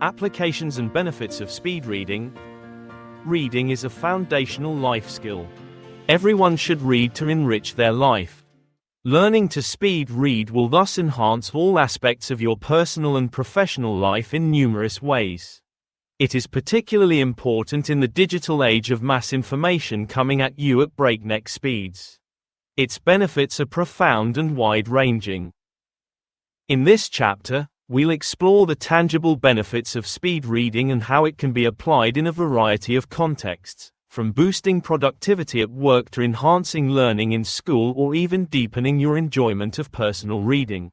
Applications and benefits of speed reading. Reading is a foundational life skill. Everyone should read to enrich their life. Learning to speed read will thus enhance all aspects of your personal and professional life in numerous ways. It is particularly important in the digital age of mass information coming at you at breakneck speeds. Its benefits are profound and wide-ranging. In this chapter, we'll explore the tangible benefits of speed reading and how it can be applied in a variety of contexts, from boosting productivity at work to enhancing learning in school or even deepening your enjoyment of personal reading.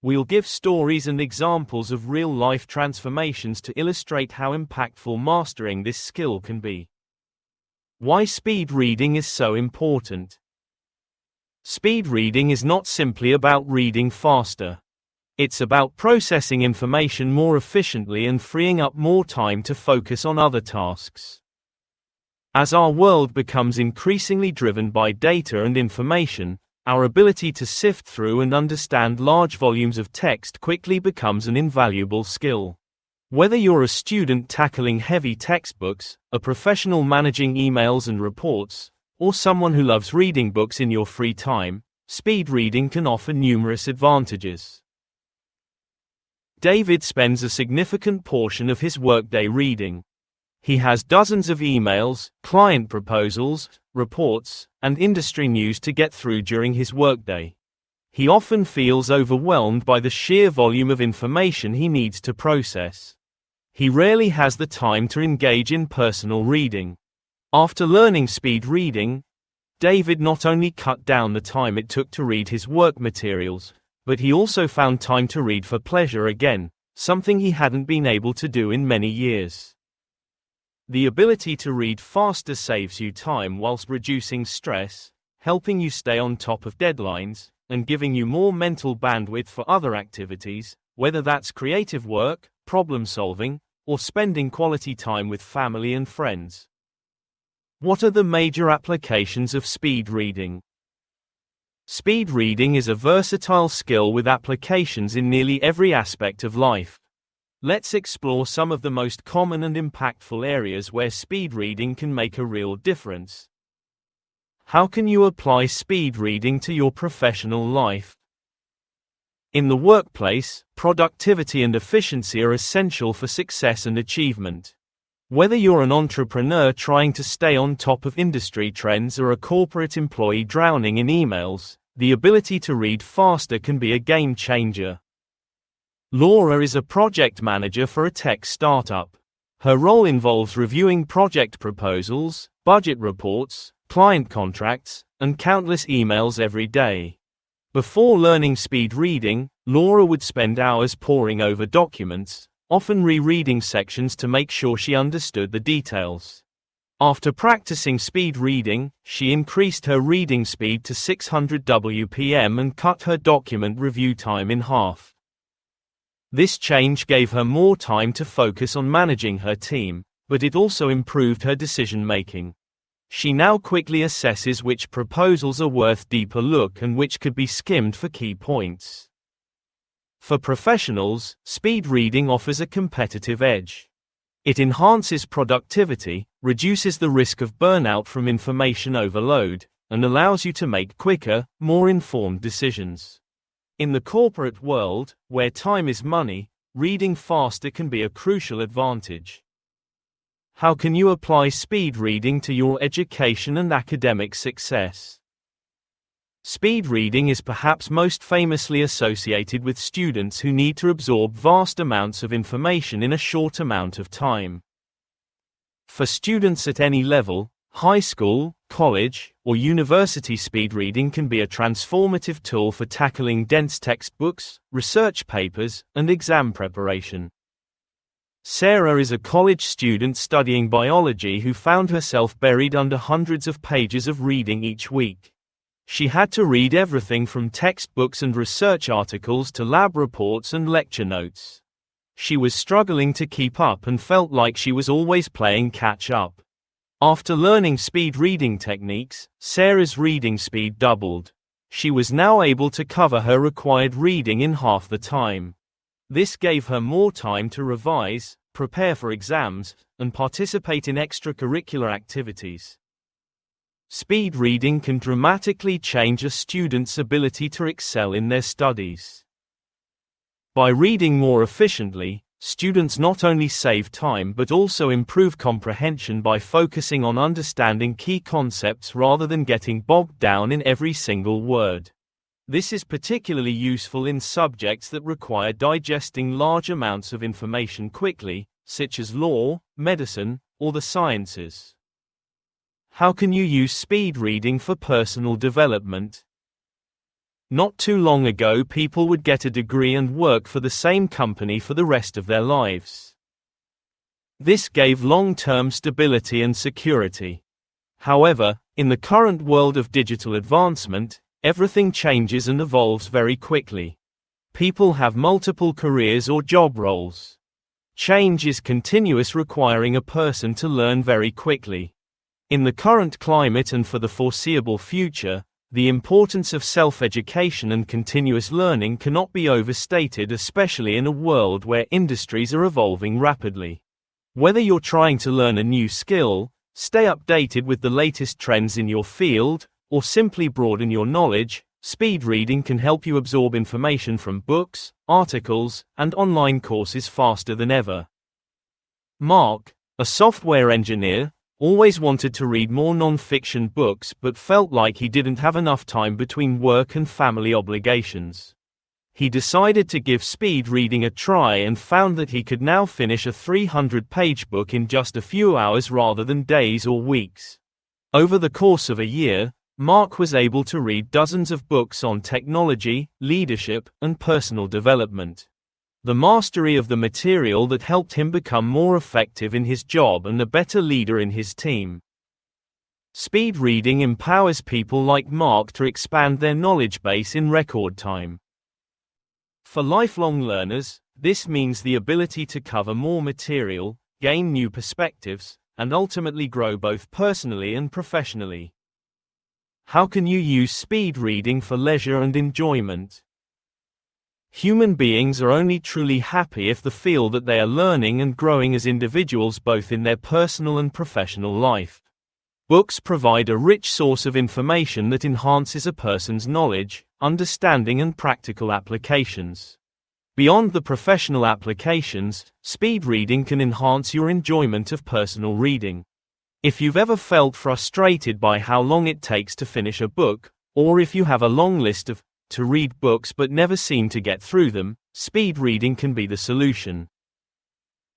We'll give stories and examples of real-life transformations to illustrate how impactful mastering this skill can be. Why speed reading is so important. Speed reading is not simply about reading faster. It's about processing information more efficiently and freeing up more time to focus on other tasks. As our world becomes increasingly driven by data and information, our ability to sift through and understand large volumes of text quickly becomes an invaluable skill. Whether you're a student tackling heavy textbooks, a professional managing emails and reports, or someone who loves reading books in your free time, speed reading can offer numerous advantages. David spends a significant portion of his workday reading. He has dozens of emails, client proposals, reports, and industry news to get through during his workday. He often feels overwhelmed by the sheer volume of information he needs to process. He rarely has the time to engage in personal reading. After learning speed reading, David not only cut down the time it took to read his work materials, but he also found time to read for pleasure again, something he hadn't been able to do in many years. The ability to read faster saves you time whilst reducing stress, helping you stay on top of deadlines, and giving you more mental bandwidth for other activities, whether that's creative work, problem solving, or spending quality time with family and friends. What are the major applications of speed reading? Speed reading is a versatile skill with applications in nearly every aspect of life. Let's explore some of the most common and impactful areas where speed reading can make a real difference. How can you apply speed reading to your professional life? In the workplace, productivity and efficiency are essential for success and achievement. Whether you're an entrepreneur trying to stay on top of industry trends or a corporate employee drowning in emails, the ability to read faster can be a game changer. Laura is a project manager for a tech startup. Her role involves reviewing project proposals, budget reports, client contracts, and countless emails every day. Before learning speed reading, Laura would spend hours poring over documents, often rereading sections to make sure she understood the details. After practicing speed reading, she increased her reading speed to 600 WPM and cut her document review time in half. This change gave her more time to focus on managing her team, but it also improved her decision-making. She now quickly assesses which proposals are worth deeper look and which could be skimmed for key points. For professionals, speed reading offers a competitive edge. It enhances productivity, reduces the risk of burnout from information overload, and allows you to make quicker, more informed decisions. In the corporate world, where time is money, reading faster can be a crucial advantage. How can you apply speed reading to your education and academic success? Speed reading is perhaps most famously associated with students who need to absorb vast amounts of information in a short amount of time. For students at any level, high school, college, or university, speed reading can be a transformative tool for tackling dense textbooks, research papers, and exam preparation. Sarah is a college student studying biology who found herself buried under hundreds of pages of reading each week. She had to read everything from textbooks and research articles to lab reports and lecture notes. She was struggling to keep up and felt like she was always playing catch-up. After learning speed reading techniques, Sarah's reading speed doubled. She was now able to cover her required reading in half the time. This gave her more time to revise, prepare for exams, and participate in extracurricular activities. Speed reading can dramatically change a student's ability to excel in their studies. By reading more efficiently, students not only save time but also improve comprehension by focusing on understanding key concepts rather than getting bogged down in every single word. This is particularly useful in subjects that require digesting large amounts of information quickly, such as law, medicine, or the sciences. How can you use speed reading for personal development? Not too long ago, people would get a degree and work for the same company for the rest of their lives. This gave long-term stability and security. However, in the current world of digital advancement, everything changes and evolves very quickly. People have multiple careers or job roles. Change is continuous, requiring a person to learn very quickly. In the current climate and for the foreseeable future, the importance of self-education and continuous learning cannot be overstated, especially in a world where industries are evolving rapidly. Whether you're trying to learn a new skill, stay updated with the latest trends in your field, or simply broaden your knowledge, speed reading can help you absorb information from books, articles, and online courses faster than ever. Mark, a software engineer, always wanted to read more non-fiction books but felt like he didn't have enough time between work and family obligations. He decided to give speed reading a try and found that he could now finish a 300-page book in just a few hours rather than days or weeks. Over the course of a year, Mark was able to read dozens of books on technology, leadership, and personal development. The mastery of the material that helped him become more effective in his job and a better leader in his team. Speed reading empowers people like Mark to expand their knowledge base in record time. For lifelong learners, this means the ability to cover more material, gain new perspectives, and ultimately grow both personally and professionally. How can you use speed reading for leisure and enjoyment? Human beings are only truly happy if they feel that they are learning and growing as individuals both in their personal and professional life. Books provide a rich source of information that enhances a person's knowledge, understanding, and practical applications. Beyond the professional applications, speed reading can enhance your enjoyment of personal reading. If you've ever felt frustrated by how long it takes to finish a book, or if you have a long list of to-read books but never seem to get through them, speed reading can be the solution.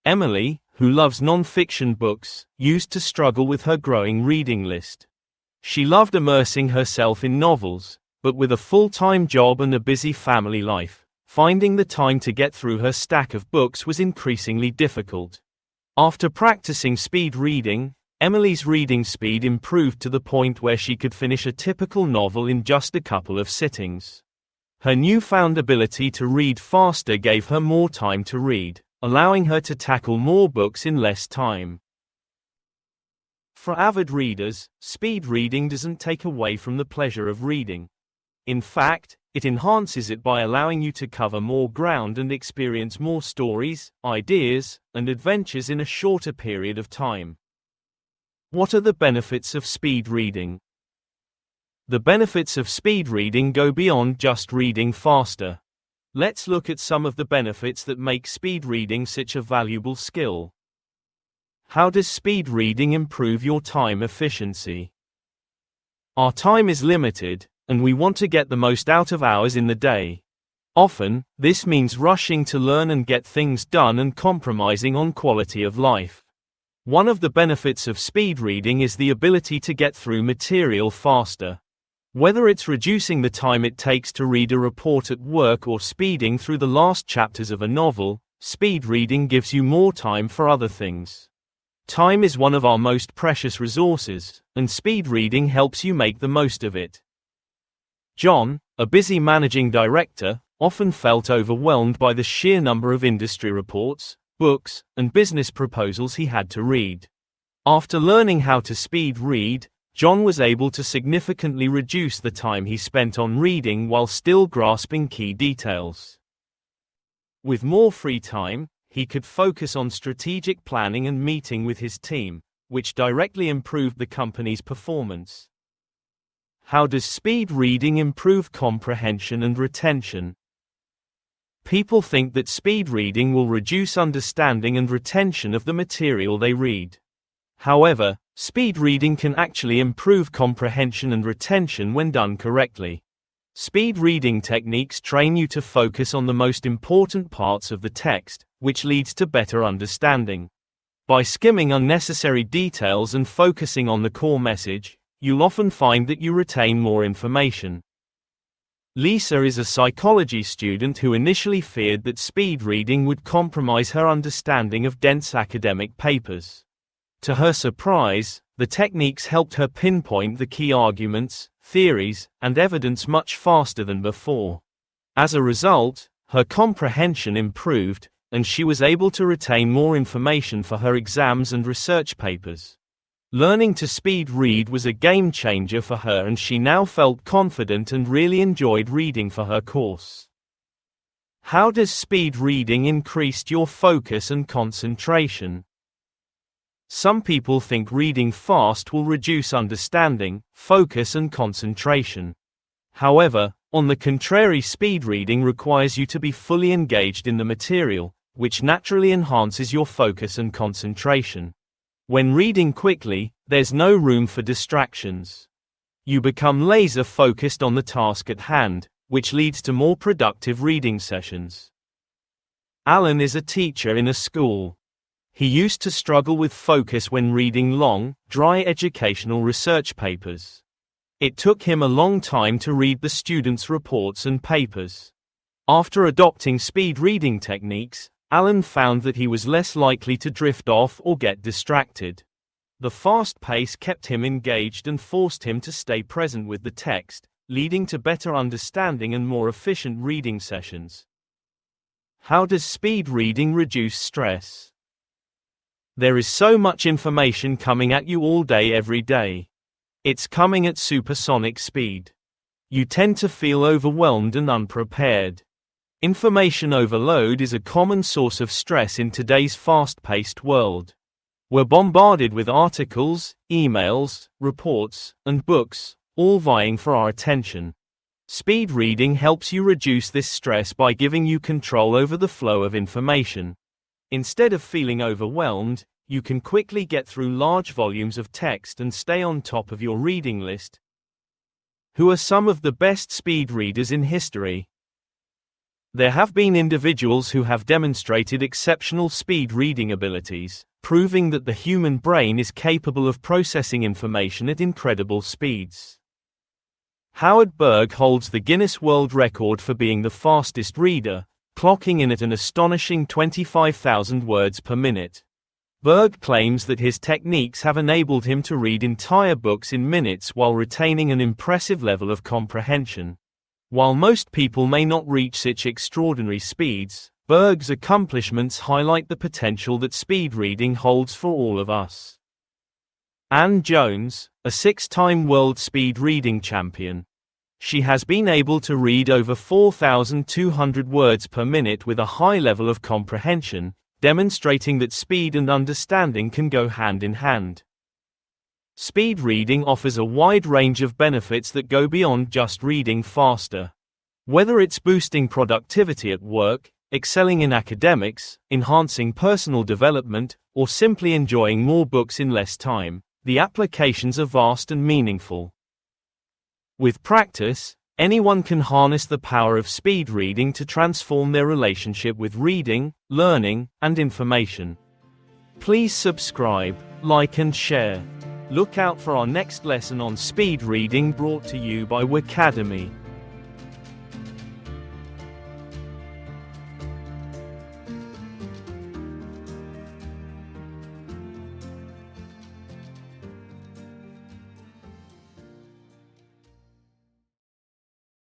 Emily, who loves non-fiction books, used to struggle with her growing reading list. She loved immersing herself in novels, but with a full-time job and a busy family life, finding the time to get through her stack of books was increasingly difficult. After practicing speed reading, Emily's reading speed improved to the point where she could finish a typical novel in just a couple of sittings. Her newfound ability to read faster gave her more time to read, allowing her to tackle more books in less time. For avid readers, speed reading doesn't take away from the pleasure of reading. In fact, it enhances it by allowing you to cover more ground and experience more stories, ideas, and adventures in a shorter period of time. What are the benefits of speed reading? The benefits of speed reading go beyond just reading faster. Let's look at some of the benefits that make speed reading such a valuable skill. How does speed reading improve your time efficiency? Our time is limited, and we want to get the most out of hours in the day. Often, this means rushing to learn and get things done and compromising on quality of life. One of the benefits of speed reading is the ability to get through material faster. Whether it's reducing the time it takes to read a report at work or speeding through the last chapters of a novel, speed reading gives you more time for other things. Time is one of our most precious resources, and speed reading helps you make the most of it. John, a busy managing director, often felt overwhelmed by the sheer number of industry reports, books, and business proposals he had to read. After learning how to speed read, John was able to significantly reduce the time he spent on reading while still grasping key details. With more free time, he could focus on strategic planning and meeting with his team, which directly improved the company's performance. How does speed reading improve comprehension and retention? People think that speed reading will reduce understanding and retention of the material they read. However, speed reading can actually improve comprehension and retention when done correctly. Speed reading techniques train you to focus on the most important parts of the text, which leads to better understanding. By skimming unnecessary details and focusing on the core message, you'll often find that you retain more information. Lisa is a psychology student who initially feared that speed reading would compromise her understanding of dense academic papers. To her surprise, the techniques helped her pinpoint the key arguments, theories, and evidence much faster than before. As a result, her comprehension improved, and she was able to retain more information for her exams and research papers. Learning to speed read was a game changer for her, and she now felt confident and really enjoyed reading for her course. How does speed reading increase your focus and concentration? Some people think reading fast will reduce understanding, focus, and concentration. However, on the contrary, speed reading requires you to be fully engaged in the material, which naturally enhances your focus and concentration. When reading quickly, there's no room for distractions. You become laser-focused on the task at hand, which leads to more productive reading sessions. Alan is a teacher in a school. He used to struggle with focus when reading long, dry educational research papers. It took him a long time to read the students' reports and papers. After adopting speed reading techniques, Alan found that he was less likely to drift off or get distracted. The fast pace kept him engaged and forced him to stay present with the text, leading to better understanding and more efficient reading sessions. How does speed reading reduce stress? There is so much information coming at you all day every day. It's coming at supersonic speed. You tend to feel overwhelmed and unprepared. Information overload is a common source of stress in today's fast-paced world. We're bombarded with articles, emails, reports, and books, all vying for our attention. Speed reading helps you reduce this stress by giving you control over the flow of information. Instead of feeling overwhelmed, you can quickly get through large volumes of text and stay on top of your reading list. Who are some of the best speed readers in history? There have been individuals who have demonstrated exceptional speed reading abilities, proving that the human brain is capable of processing information at incredible speeds. Howard Berg holds the Guinness World Record for being the fastest reader, clocking in at an astonishing 25,000 words per minute. Berg claims that his techniques have enabled him to read entire books in minutes while retaining an impressive level of comprehension. While most people may not reach such extraordinary speeds, Berg's accomplishments highlight the potential that speed reading holds for all of us. Anne Jones, a 6-time world speed reading champion. She has been able to read over 4,200 words per minute with a high level of comprehension, demonstrating that speed and understanding can go hand in hand. Speed reading offers a wide range of benefits that go beyond just reading faster. Whether it's boosting productivity at work, excelling in academics, enhancing personal development, or simply enjoying more books in less time, the applications are vast and meaningful. With practice, anyone can harness the power of speed reading to transform their relationship with reading, learning, and information. Please subscribe, like, and share. Look out for our next lesson on speed reading, brought to you by Wacademy.